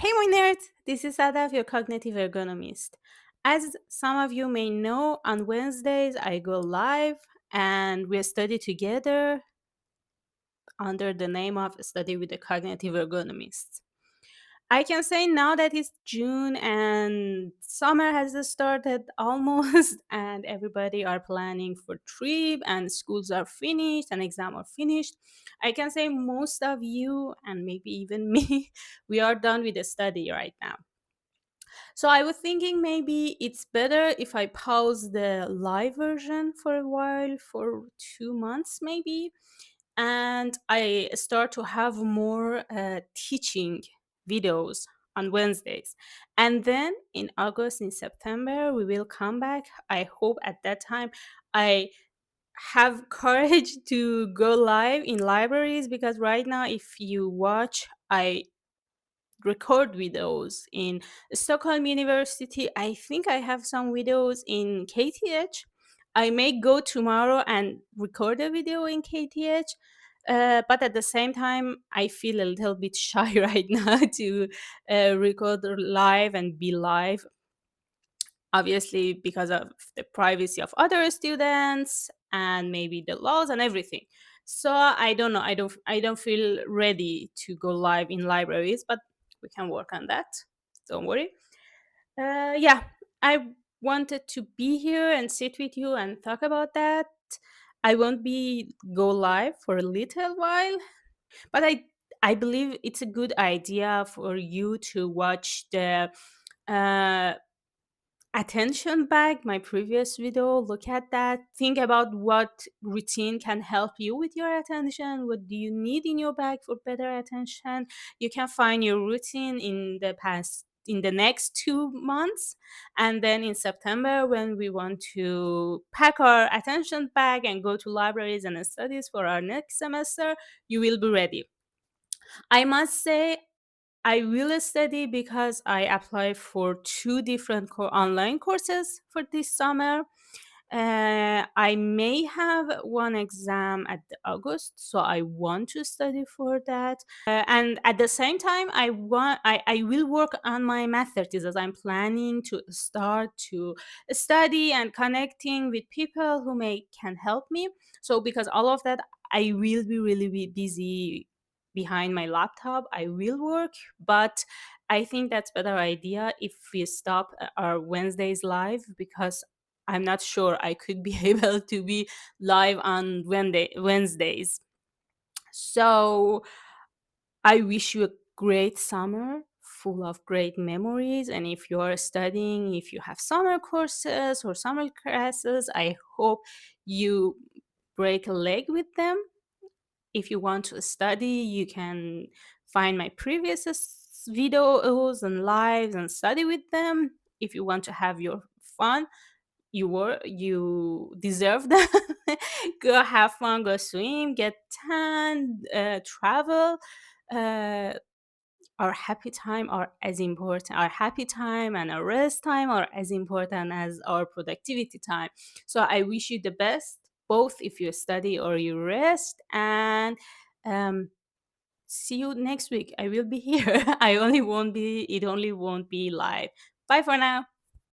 Hey, my nerds! This is Sadaf, your cognitive ergonomist. As some of you may know, on Wednesdays I go live and we study together under the name of Study with the Cognitive Ergonomist. I can say now that it's June and summer has started almost, and everybody are planning for trip and schools are finished and exam are finished. I can say most of you and maybe even me, we are done with the study right now. So I was thinking maybe it's better if I pause the live version for a while, for 2 months maybe, and I start to have more teaching videos on Wednesdays. And then in August, in September, we will come back. I hope at that time I have courage to go live in libraries, because right now, if you watch, I record videos in Stockholm University. I think I have some videos in KTH. I may go tomorrow and record a video in KTH. But at the same time, I feel a little bit shy right now to record live and be live, obviously because of the privacy of other students and maybe the laws and everything. So I don't know, I don't feel ready to go live in libraries, but we can work on that, don't worry. Yeah, I wanted to be here and sit with you and talk about that. I won't be go live for a little while, but I believe it's a good idea for you to watch the uh, attention back, my previous video. Look at that, think about what routine can help you with your attention, what do you need in your bag for better attention. You can find your routine in the next 2 months, and then in September, when we want to pack our attention bag and go to libraries and studies for our next semester, you will be ready. I must say, I will study because I apply for two different online courses for this summer. I may have one exam at the August, so I want to study for that. And at the same time, I will work on my master thesis. I'm planning to start to study and connecting with people who may can help me. So because all of that, I will be really be busy behind my laptop. I will work, but I think that's better idea if we stop our Wednesdays live, because I'm not sure I could be able to be live on Wednesdays. So I wish you a great summer full of great memories. And if you are studying, if you have summer courses or summer classes, I hope you break a leg with them. If you want to study, you can find my previous videos and lives and study with them. If you want to have your fun, you deserve that. Go have fun, go swim, get tan, travel. uh, our happy time are as important, our happy time and our rest time are as important as our productivity time. So I wish you the best, both if you study or you rest. And um, see you next week. I will be here. I only won't be it only won't be live. Bye for now.